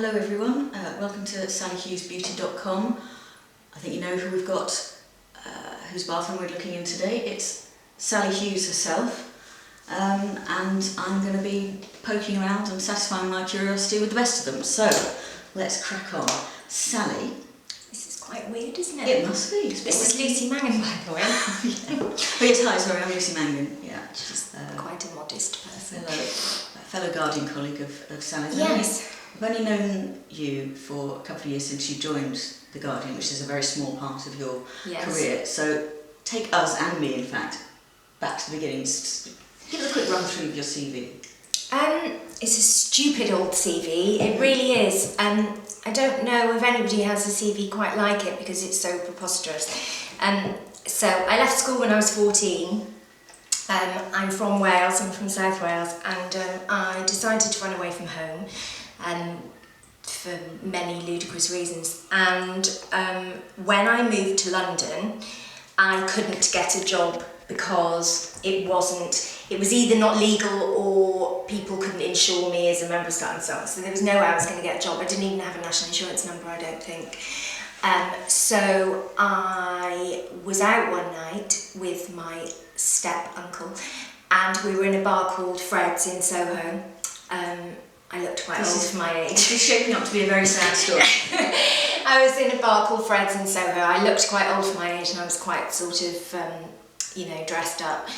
Hello everyone, welcome to SaliHughesBeauty.com. I think you know who we've got, whose bathroom we're looking in today. It's Sali Hughes herself, and I'm going to be poking around and satisfying my curiosity with the best of them. So let's crack on. Sally. This is quite weird, isn't it? It must be. This is Lucy Mangan, by the way. Oh yes, hi, sorry, I'm Lucy Mangan. Yeah, she's Quite a modest person. fellow guardian colleague of Sally's. Yes. I've only known you for a couple of years since you joined The Guardian, which is a very small part of your career. So take us, and me in fact, back to the beginning. Just give us a quick run through of your CV. It's a stupid old CV, it really is. I don't know if anybody has a CV quite like it because it's so preposterous. So I left school when I was 14. I'm from Wales, I'm from South Wales, and I decided to run away from home. For many ludicrous reasons, and when I moved to London I couldn't get a job because it was either not legal or people couldn't insure me as a member of staff and so on, so there was no way I was going to get a job. I didn't even have a national insurance number, I don't think. So I was out one night with my step uncle and we were in a bar called Fred's in Soho. I looked quite old for my age. This is shaping up to be a very sad story. I was in a bar called Fred's in Soho. I looked quite old for my age and I was quite sort of, dressed up.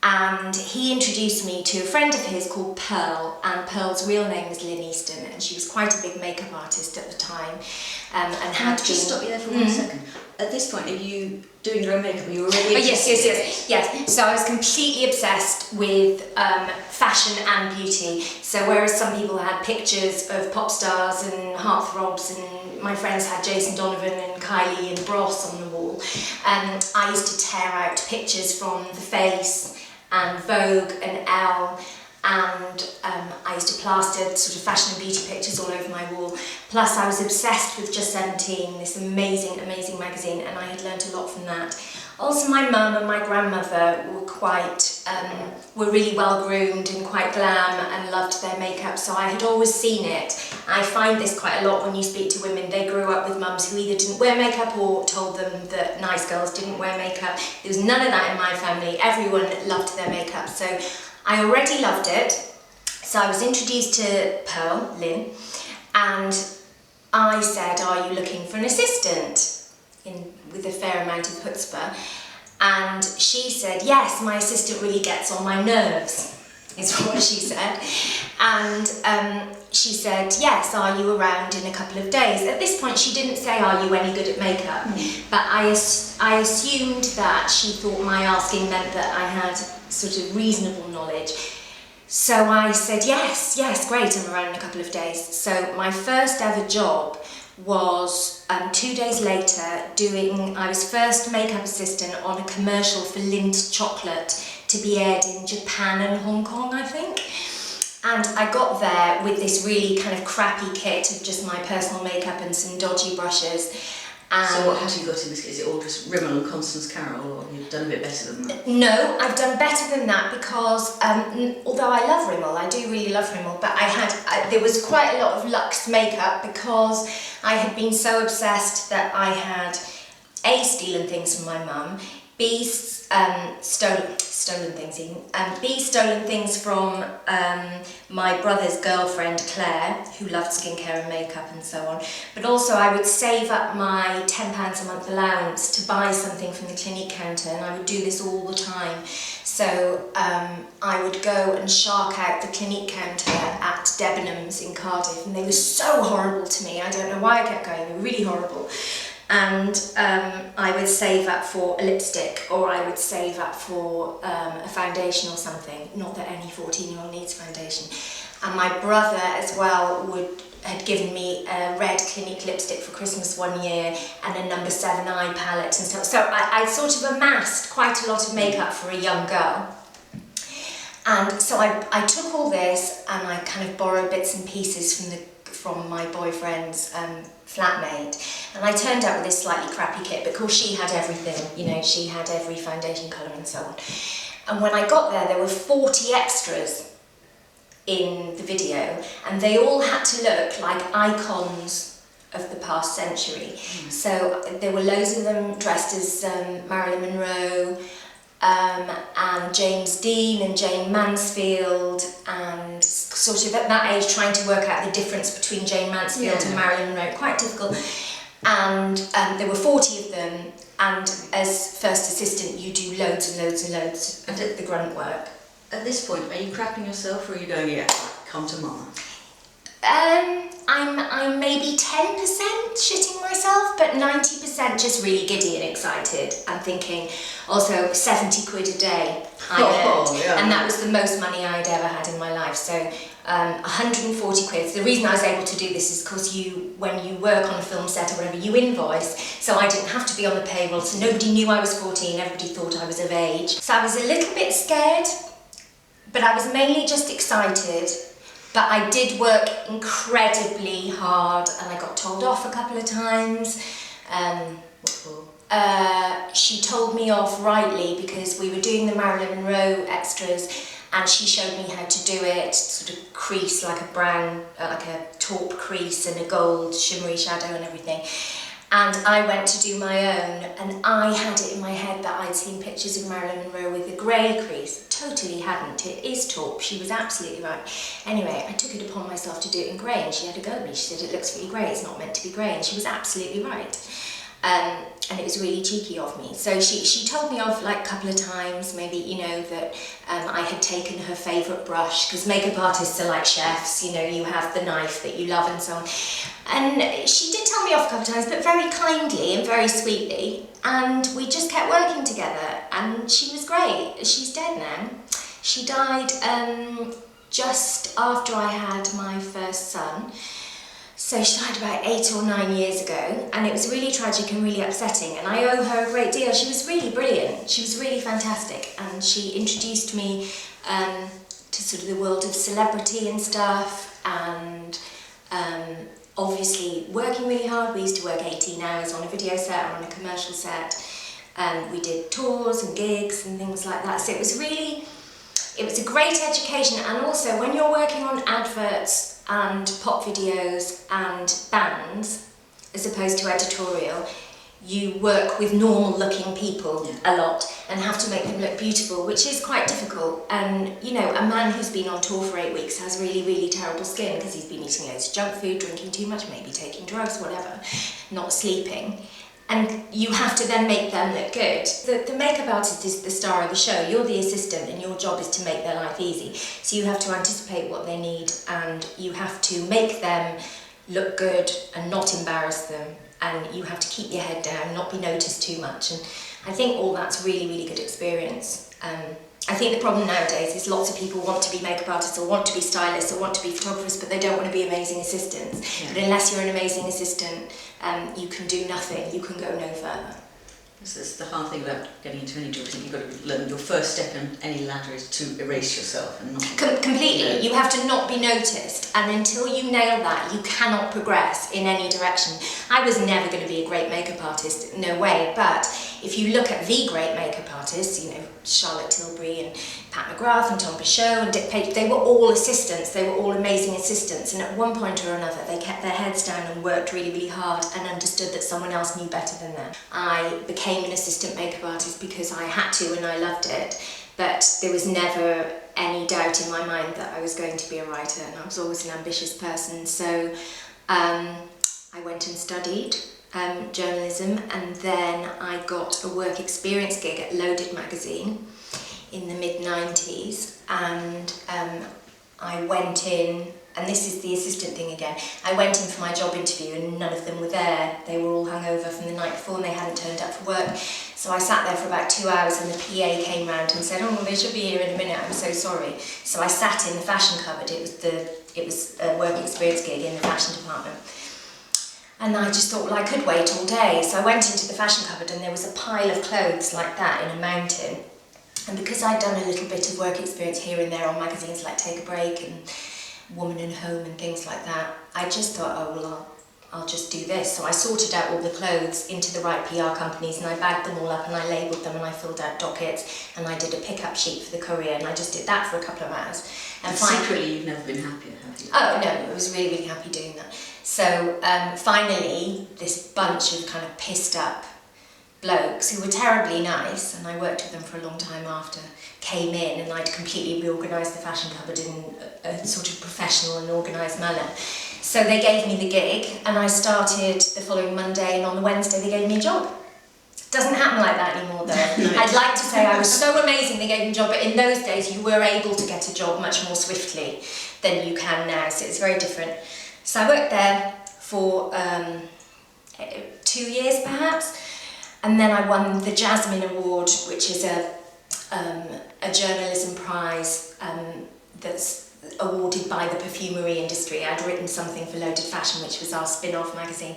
And he introduced me to a friend of his called Pearl, and Pearl's real name was Lynn Easton, and she was quite a big makeup artist at the time. Can I just stop you there for 1 second? At this point, are you doing your own makeup? Are you already? Oh, yes. So I was completely obsessed with fashion and beauty. So whereas some people had pictures of pop stars and heartthrobs, and my friends had Jason Donovan and Kylie and Bros on the wall, I used to tear out pictures from The Face and Vogue and Elle, and I used to plaster sort of fashion and beauty pictures all over my wall. Plus I was obsessed with Just 17, this amazing magazine, and I had learnt a lot from that. Also my mum and my grandmother were really well groomed and quite glam and loved their makeup, so I had always seen it. I find this quite a lot when you speak to women. They grew up with mums who either didn't wear makeup or told them that nice girls didn't wear makeup. There was none of that in my family. Everyone loved their makeup, so I already loved it. So I was introduced to Pearl, Lynn, and I said, "Are you looking for an assistant?" with a fair amount of chutzpah, and she said, "Yes, my assistant really gets on my nerves," is what she said. And she said, "Yes, are you around in a couple of days?" At this point she didn't say, "Are you any good at makeup?" But I assumed that she thought my asking meant that I had sort of reasonable knowledge. So I said, yes, great, I'm around in a couple of days. So my first ever job was 2 days later I was first makeup assistant on a commercial for Lindt chocolate to be aired in Japan and Hong Kong, I think. And I got there with this really kind of crappy kit of just my personal makeup and some dodgy brushes. So what have you got in this case? Is it all just Rimmel and Constance Carroll, or you've done a bit better than that? No, I've done better than that because although I love Rimmel, I do really love Rimmel, but there was quite a lot of luxe makeup because I had been so obsessed that I had A, stealen things from my mum, B, stolen things even, B, stolen things from my brother's girlfriend Claire, who loved skincare and makeup and so on, but also I would save up my £10 a month allowance to buy something from the Clinique counter, and I would do this all the time. So I would go and shark out the Clinique counter at Debenhams in Cardiff, and they were so horrible to me. I don't know why I kept going, they were really horrible. And I would save up for a lipstick, or I would save up for a foundation or something. Not that any 14-year-old needs foundation. And my brother as well had given me a red Clinique lipstick for Christmas one year and a No. 7 eye palette and stuff. So I sort of amassed quite a lot of makeup for a young girl. And so I took all this and I kind of borrowed bits and pieces from my boyfriend's flatmate, and I turned up with this slightly crappy kit, but of course she had everything, she had every foundation colour and so on. And when I got there were 40 extras in the video, and they all had to look like icons of the past century. So there were loads of them dressed as Marilyn Monroe, and James Dean and Jane Mansfield, and sort of at that age trying to work out the difference between Jane Mansfield and Marilyn Monroe, quite difficult. And there were 40 of them, and as first assistant you do loads and loads and loads of the grunt work. At this point, are you crapping yourself, or are you going, yeah, come to mama? I'm maybe 10% shitting myself, but 90% just really giddy and excited and thinking, also 70 quid a day I earned, and that was the most money I'd ever had in my life. So 140 quid. The reason I was able to do this is because when you work on a film set or whatever, you invoice, so I didn't have to be on the payroll, so nobody knew I was 14, everybody thought I was of age. So I was a little bit scared, but I was mainly just excited. But I did work incredibly hard, and I got told off a couple of times. She told me off rightly because we were doing the Marilyn Monroe extras, and she showed me how to do it, sort of crease like a brown, like a taupe crease and a gold shimmery shadow and everything. And I went to do my own, and I had it in my head that I'd seen pictures of Marilyn Monroe with a grey crease. Totally hadn't. It is taupe. She was absolutely right. Anyway, I took it upon myself to do it in grey, and she had a go at me. She said, it looks really grey, it's not meant to be grey, and she was absolutely right. And it was really cheeky of me. So she told me off like a couple of times, maybe, you know, that I had taken her favourite brush, because makeup artists are like chefs, you know, you have the knife that you love and so on. And she did tell me off a couple of times, but very kindly and very sweetly, and we just kept working together, and she was great. She's dead now. She died just after I had my first son. So she died about 8 or 9 years ago, and it was really tragic and really upsetting, and I owe her a great deal. She was really brilliant, she was really fantastic, and she introduced me to sort of the world of celebrity and stuff, and obviously working really hard. We used to work 18 hours on a video set or on a commercial set, and we did tours and gigs and things like that, so it was a great education. And also when you're working on adverts and pop videos and bands, as opposed to editorial, you work with normal looking people a lot and have to make them look beautiful, which is quite difficult. And you know, a man who's been on tour for 8 weeks has really, really terrible skin because he's been eating loads of junk food, drinking too much, maybe taking drugs, whatever, not sleeping. And you have to then make them look good. The makeup artist is the star of the show. You're the assistant, and your job is to make their life easy. So you have to anticipate what they need, and you have to make them look good and not embarrass them. And you have to keep your head down, not be noticed too much. And I think all that's really, really good experience. I think the problem nowadays is lots of people want to be makeup artists or want to be stylists or want to be photographers, but they don't want to be amazing assistants. Yeah. But unless you're an amazing assistant, you can do nothing, you can go no further. This is the hard thing about getting into any job. I think you've got to learn your first step in any ladder is to erase yourself and not... Completely. You have to not be noticed, and until you nail that, you cannot progress in any direction. I was never going to be a great makeup artist, no way, but if you look at the great makeup artists, you know, Charlotte Tilbury and Pat McGrath and Tom Pichot and Dick Page, they were all assistants, they were all amazing assistants, and at one point or another they kept their heads down and worked really, really hard and understood that someone else knew better than them. I became an assistant makeup artist because I had to and I loved it, but there was never any doubt in my mind that I was going to be a writer, and I was always an ambitious person. So I went and studied journalism, and then I got a work experience gig at Loaded magazine in the mid-90s, and I went in, and this is the assistant thing again, I went in for my job interview and none of them were there. They were all hungover from the night before and they hadn't turned up for work. So I sat there for about 2 hours and the PA came round and said, oh, they should be here in a minute, I'm so sorry. So I sat in the fashion cupboard. It was a work experience gig in the fashion department. And I just thought, well, I could wait all day. So I went into the fashion cupboard and there was a pile of clothes like that in a mountain. And because I'd done a little bit of work experience here and there on magazines like Take a Break and Woman and Home and things like that, I just thought, oh, well, I'll just do this. So I sorted out all the clothes into the right PR companies, and I bagged them all up and I labelled them and I filled out dockets and I did a pickup sheet for the courier, and I just did that for a couple of hours. And secretly you've never been happier, have you? Oh no, I was really, really happy doing that. So finally, this bunch of kind of pissed up blokes who were terribly nice, and I worked with them for a long time after, came in, and I'd completely reorganised the fashion cupboard in a sort of professional and organised manner. So they gave me the gig, and I started the following Monday, and on the Wednesday they gave me a job. Doesn't happen like that anymore though. No. I'd like to say I was so amazing they gave me a job, but in those days you were able to get a job much more swiftly than you can now, so it's very different. So I worked there for 2 years perhaps, and then I won the Jasmine Award, which is a journalism prize that's awarded by the perfumery industry. I'd written something for Loaded Fashion, which was our spin-off magazine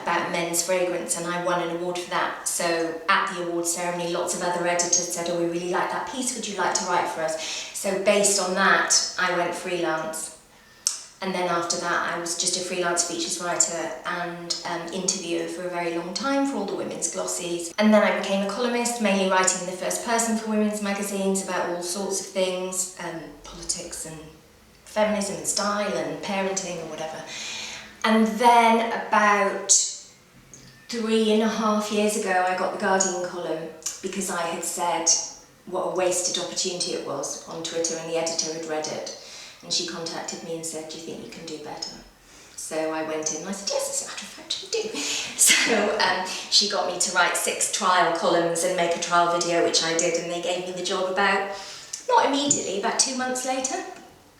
about men's fragrance, and I won an award for that. So at the award ceremony, lots of other editors said, oh, we really like that piece, would you like to write for us? So based on that, I went freelance. And then after that, I was just a freelance features writer and interviewer for a very long time for all the women's glossies. And then I became a columnist, mainly writing in the first person for women's magazines about all sorts of things, politics and feminism and style and parenting or whatever. And then about 3.5 years ago, I got the Guardian column because I had said what a wasted opportunity it was on Twitter, and the editor had read it. And she contacted me and said, do you think you can do better? So I went in and I said, yes, as a matter of fact, I do. So she got me to write 6 trial columns and make a trial video, which I did, and they gave me the job about, not immediately, about 2 months later.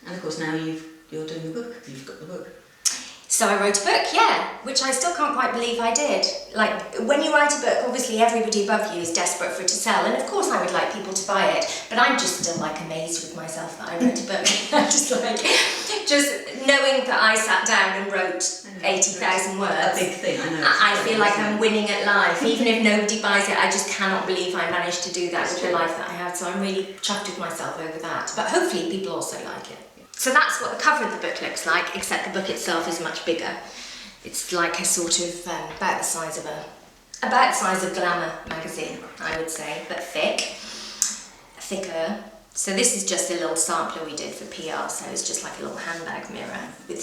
And of course now you're doing the book, you've got the book. So I wrote a book, yeah, which I still can't quite believe I did. Like, when you write a book, obviously everybody above you is desperate for it to sell, and of course I would like people to buy it, but I'm just still like amazed with myself that I wrote a book. I'm just like, just knowing that I sat down and wrote 80,000 words. A big thing, I know. I feel like I'm winning at life. Even if nobody buys it, I just cannot believe I managed to do that with the life that I have, so I'm really chuffed with myself over that. But hopefully people also like it. So that's what the cover of the book looks like, except the book itself is much bigger. It's like a sort of about the size of Glamour magazine, I would say, but thicker. So this is just a little sampler we did for PR. So it's just like a little handbag mirror with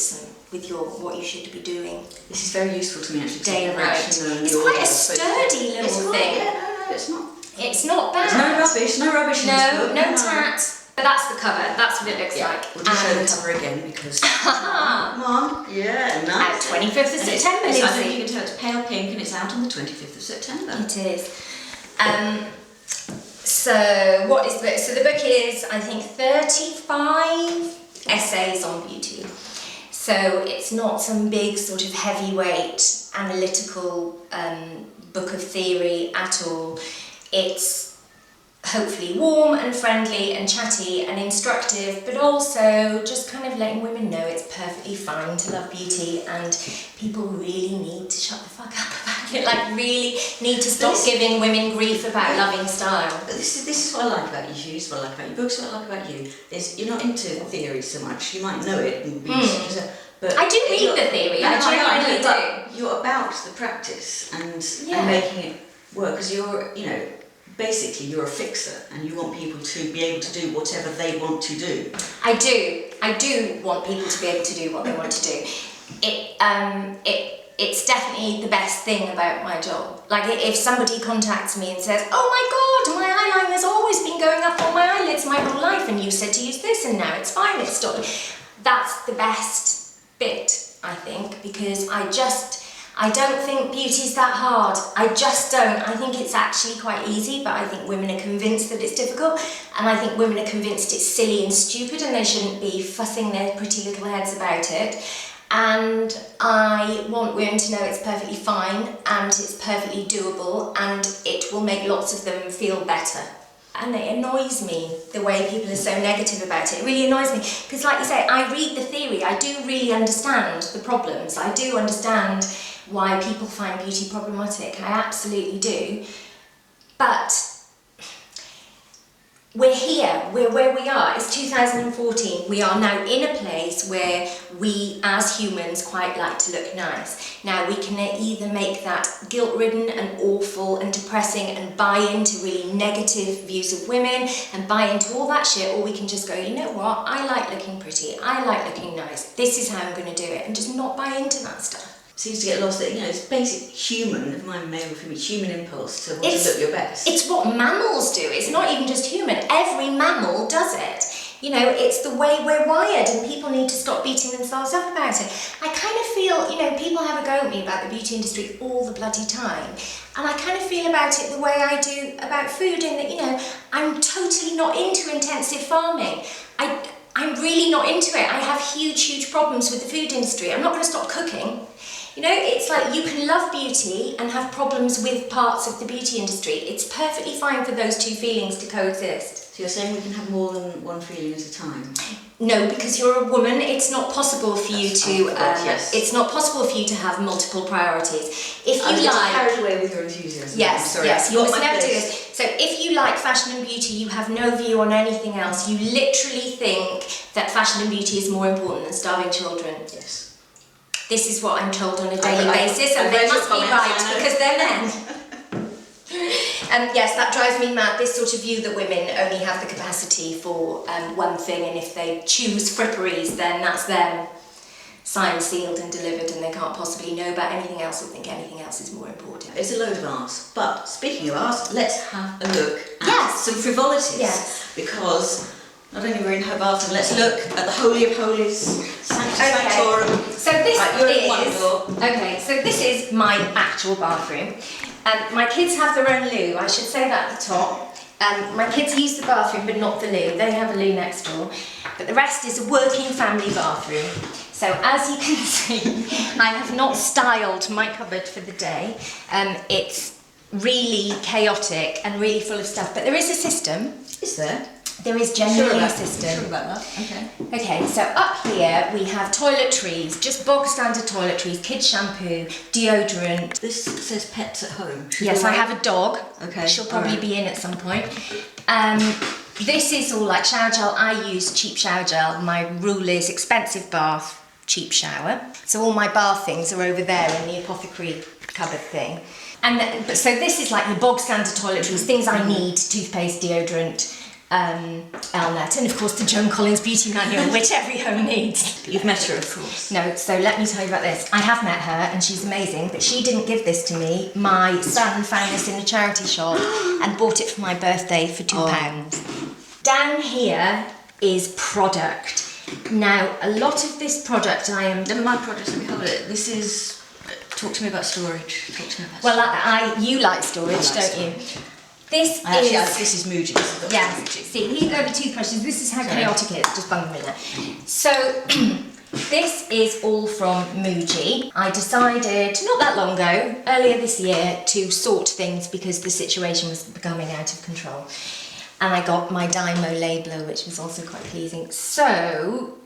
what you should be doing. This is very useful to me actually. Day and night. It's quite a sturdy little thing. Yeah, no, it's not. It's not bad. There's no rubbish in this book. No tat. But that's the cover, that's what it looks like. We'll just show the cover again because... Come on. Yeah, nice. 25th of September, I Lucy. don't think you can tell, it's pale pink and it's out on the 25th of September. It is. So what is the book? So the book is, I think, 35 essays on beauty. So it's not some big sort of heavyweight analytical book of theory at all. It's hopefully warm and friendly and chatty and instructive, but also just kind of letting women know it's perfectly fine to love beauty, and people really need to shut the fuck up about it, like really need to stop giving women grief about loving style. But this is what I like about you, Hughes, what I like about your books, what I like about you, is you're not into theory so much. You might know it and be but I do read the theory, I really do. You're about the practice and making it work, because basically you're a fixer and you want people to be able to do whatever they want to do. I do want people to be able to do what they want to do. It's definitely the best thing about my job. Like if somebody contacts me and says, oh my god, my eyeliner's always been going up on my eyelids my whole life and you said to use this and now it's fine, it's stopped. That's the best bit, I think, because I don't think beauty's that hard. I just don't. I think it's actually quite easy, but I think women are convinced that it's difficult, and I think women are convinced it's silly and stupid and they shouldn't be fussing their pretty little heads about it. And I want women to know it's perfectly fine and it's perfectly doable and it will make lots of them feel better. And it annoys me the way people are so negative about it. It really annoys me because, like you say, I read the theory. I do really understand the problems. I do understand why people find beauty problematic. I absolutely do. But we're here, we're where we are. It's 2014. We are now in a place where we as humans quite like to look nice. Now we can either make that guilt-ridden and awful and depressing and buy into really negative views of women and buy into all that shit, or we can just go, you know what, I like looking pretty, I like looking nice, this is how I'm going to do it, and just not buy into that stuff. Seems to get lost that, it's basic human, never mind male or female, human impulse to want to look your best. It's what mammals do. It's not even just human. Every mammal does it. It's the way we're wired, and people need to stop beating themselves up about it. I kind of feel, people have a go at me about the beauty industry all the bloody time. And I kind of feel about it the way I do about food, in that, I'm totally not into intensive farming. I'm really not into it. I have huge, huge problems with the food industry. I'm not going to stop cooking. It's like you can love beauty and have problems with parts of the beauty industry. It's perfectly fine for those two feelings to coexist. So you're saying we can have more than one feeling at a time? No, because you're a woman. It's not possible for you to. Yes. It's not possible for you to have multiple priorities. If you carried away with your enthusiasm. Yes, sorry, yes. You must never do place. this. So if you like fashion and beauty, you have no view on anything else. You literally think that fashion and beauty is more important than starving children. Yes. This is what I'm told on a daily basis, and they must be right because they're men. And yes, that drives me mad, this sort of view that women only have the capacity for one thing, and if they choose fripperies, then that's them. Signed, sealed and delivered, and they can't possibly know about anything else or think anything else is more important. It's a load of arse. But speaking of arse, let's have a look at some frivolities. Yes. Because not only we're in her bathroom, let's look at the Holy of Holies, Sanctorum. So this is this is my actual bathroom. My kids have their own loo. I should say that at the top. My kids use the bathroom, but not the loo. They have a loo next door. But the rest is a working family bathroom. So as you can see, I have not styled my cupboard for the day. It's really chaotic and really full of stuff. But there is a system. Is there? There is genuinely a system. Sure about that. Okay. Okay, so up here we have toiletries, just bog standard toiletries, kids shampoo, deodorant. This says pets at home. Yes, I have a dog. Okay. She'll probably be in at some point. This is all like shower gel. I use cheap shower gel. My rule is expensive bath, cheap shower. So all my bath things are over there in the apothecary cupboard thing. So this is like the bog standard toiletries, things I need: toothpaste, deodorant, Elnet, and of course the Joan Collins beauty manual, which every home needs. You've met her, of course. No, so let me tell you about this. I have met her and she's amazing, but she didn't give this to me. My son found this in a charity shop and bought it for my birthday for £2. Down here is product. Now, a lot of this product Never mind product, let me hold it. This is... Talk to me about storage. You like storage, don't you? This is Muji. Yeah, see, here are the toothbrushes. This is how chaotic it is, just bung them in there. So, this is all from Muji. I decided, not that long ago, earlier this year, to sort things because the situation was becoming out of control. And I got my Dymo labeler, which was also quite pleasing. So,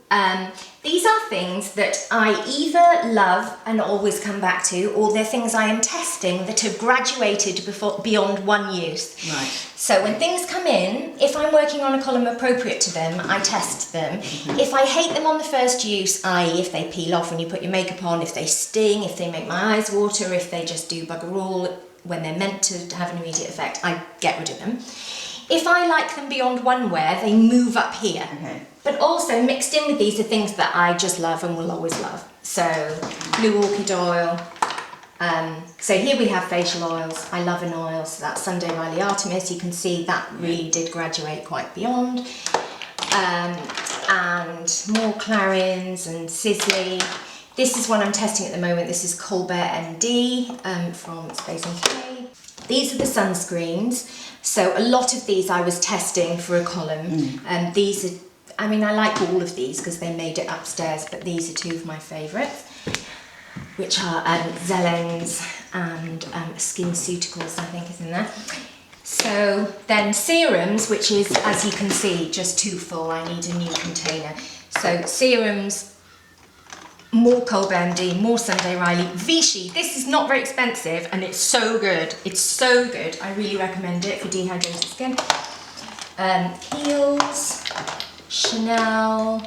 these are things that I either love and always come back to, or they're things I am testing that have graduated beyond one use. Right. So when things come in, if I'm working on a column appropriate to them, I test them. Mm-hmm. If I hate them on the first use, i.e. if they peel off when you put your makeup on, if they sting, if they make my eyes water, if they just do bugger all when they're meant to have an immediate effect, I get rid of them. If I like them beyond one wear, they move up here. Okay. But also mixed in with these are things that I just love and will always love. So, blue orchid oil. So here we have facial oils. I love an oil, so that's Sunday Riley Artemis. You can see that really did graduate quite beyond. And more Clarins and Sisley. This is one I'm testing at the moment. This is Colbert MD from Space and K. These are the sunscreens. So a lot of these I was testing for a column. These are, I like all of these because they made it upstairs, but these are two of my favourites, which are Zellens and SkinCeuticals, I think is in there. So then Serums, which is, as you can see, just too full. I need a new container. So Serums, more Colbert MD, more Sunday Riley, Vichy. This is not very expensive and it's so good. It's so good. I really recommend it for dehydrated skin. Kiehl's, Chanel,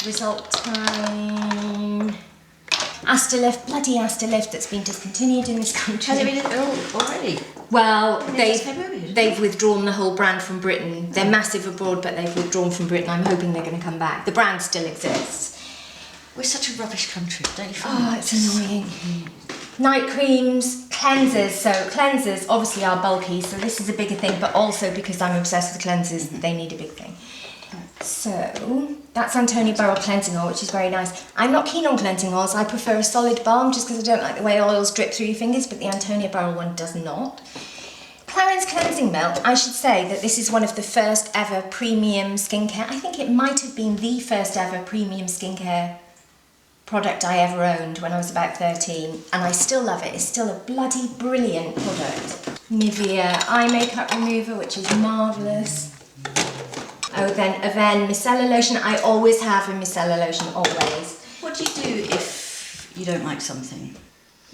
Result Time, Astalift, bloody Astalift that's been discontinued in this country. Has it been already? Well, February. they've withdrawn the whole brand from Britain. They're massive abroad, but they've withdrawn from Britain. I'm hoping they're going to come back. The brand still exists. We're such a rubbish country, don't you find? Oh, it's annoying. Night creams, cleansers. So cleansers obviously are bulky, so this is a bigger thing, but also because I'm obsessed with cleansers, they need a big thing. So that's Antonia Burrell cleansing oil, which is very nice. I'm not keen on cleansing oils. I prefer a solid balm just because I don't like the way oils drip through your fingers, but the Antonia Burrell one does not. Clarins cleansing milk. I should say that this is one of the first ever premium skincare. I think it might have been the first ever premium skincare product I ever owned when I was about 13, and I still love it. It's still a bloody brilliant product. Nivea eye makeup remover, which is marvellous. Oh, then Avène micellar lotion. I always have a micellar lotion, always. What do you do if you don't like something?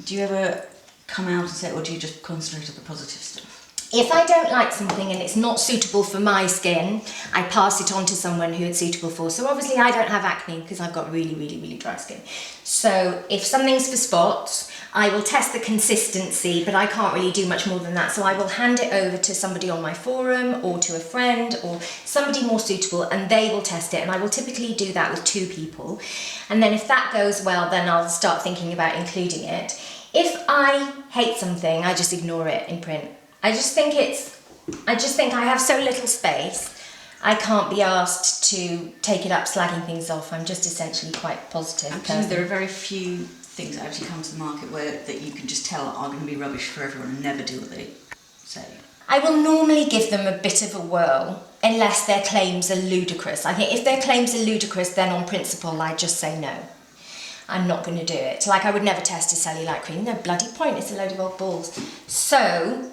Do you ever come out and say, or do you just concentrate on the positive stuff? If I don't like something and it's not suitable for my skin, I pass it on to someone who it's suitable for. So obviously I don't have acne because I've got really, really, really dry skin. So if something's for spots, I will test the consistency, but I can't really do much more than that. So I will hand it over to somebody on my forum or to a friend or somebody more suitable, and they will test it. And I will typically do that with 2 people. And then if that goes well, then I'll start thinking about including it. If I hate something, I just ignore it in print. I just think I have so little space, I can't be asked to take it up slagging things off. I'm just essentially quite positive. I'm presuming there are very few things that actually come to the market that you can just tell are going to be rubbish for everyone and never do what they say. I will normally give them a bit of a whirl, unless their claims are ludicrous. I think if their claims are ludicrous, then on principle I just say no. I'm not going to do it. Like I would never test a cellulite cream. No bloody point, it's a load of old balls. So,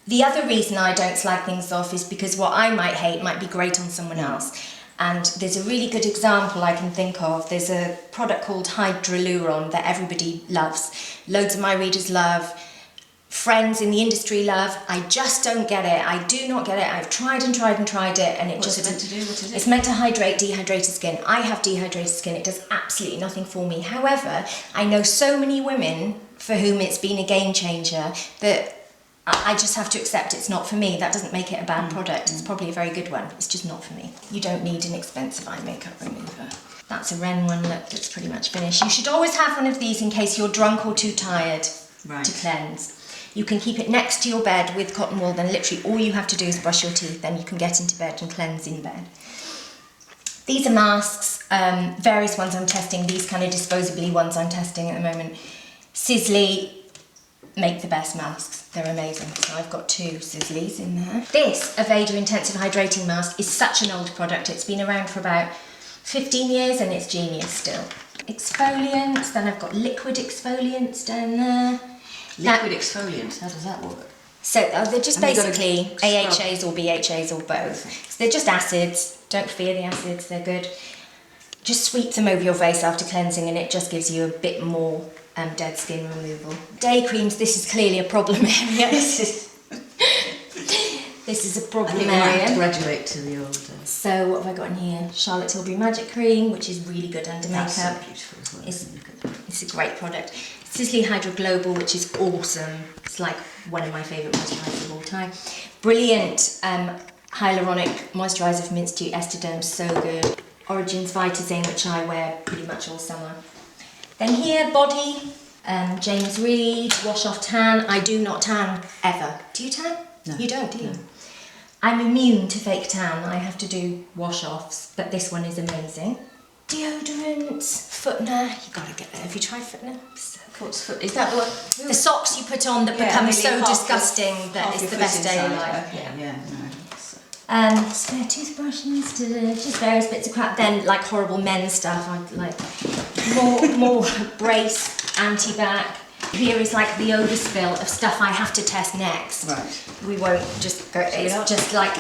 the other reason I don't slag things off is because what I might hate might be great on someone else. And there's a really good example I can think of. There's a product called Hydroluron that everybody loves. Loads of my readers love. Friends in the industry love. I just don't get it. I do not get it. I've tried and tried and tried it, and What's it meant to do? What is it? It's meant to hydrate dehydrated skin. I have dehydrated skin. It does absolutely nothing for me. However, I know so many women for whom it's been a game changer that I just have to accept it's not for me. That doesn't make it a bad product. It's probably a very good one. It's just not for me. You don't need an expensive eye makeup remover. That's a Ren one, look, that's pretty much finished. You should always have one of these in case you're drunk or too tired to cleanse. You can keep it next to your bed with cotton wool, then literally all you have to do is brush your teeth, then you can get into bed and cleanse in bed. These are masks, various ones I'm testing, these kind of disposably ones I'm testing at the moment. Sisley make the best masks, they're amazing. So I've got 2 Sisleys in there. This Aveda Intensive Hydrating Mask is such an old product, it's been around for about 15 years and it's genius still. Exfoliants, then I've got liquid exfoliants down there. Liquid exfoliants, how does that work? So they're just basically AHAs or BHAs or both. So they're just acids, don't fear the acids, they're good. Just sweep them over your face after cleansing and it just gives you a bit more dead skin removal. Day creams, this is clearly a problem area. This is a problem area. I think I have to graduate to the old... So what have I got in here? Charlotte Tilbury Magic Cream, which is really good under makeup. That's so beautiful as well. It's a great product. Sisley Hydro Global, which is awesome. It's like one of my favourite moisturisers of all time. Brilliant hyaluronic moisturiser from Institute Estherderm, so good. Origins Vitazine, which I wear pretty much all summer. Then here, body, James Reed, Wash Off Tan. I do not tan, ever. Do you tan? No. You don't, do you? No. I'm immune to fake tan. I have to do wash-offs, but this one is amazing. Deodorants, Footner. You gotta get there. Have you tried Footner? Is that what? The socks you put on that become so disgusting that it's the best day of your life. Spare toothbrushes, just various bits of crap. Then like horrible men's stuff. I like more brace, anti-back. Here is like the overspill of stuff I have to test next. Right. We won't just go. It's just like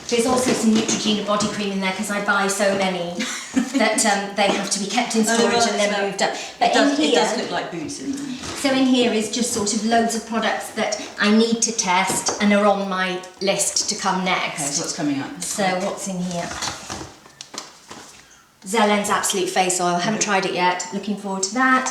there's also some Neutrogena body cream in there because I buy so many that they have to be kept in storage and then moved up. But It does look like boots in there. So in here is just sort of loads of products that I need to test and are on my list to come next. Okay, so what's coming up? So what's in here? Zellen's Absolute Face Oil. Haven't tried it yet. Looking forward to that.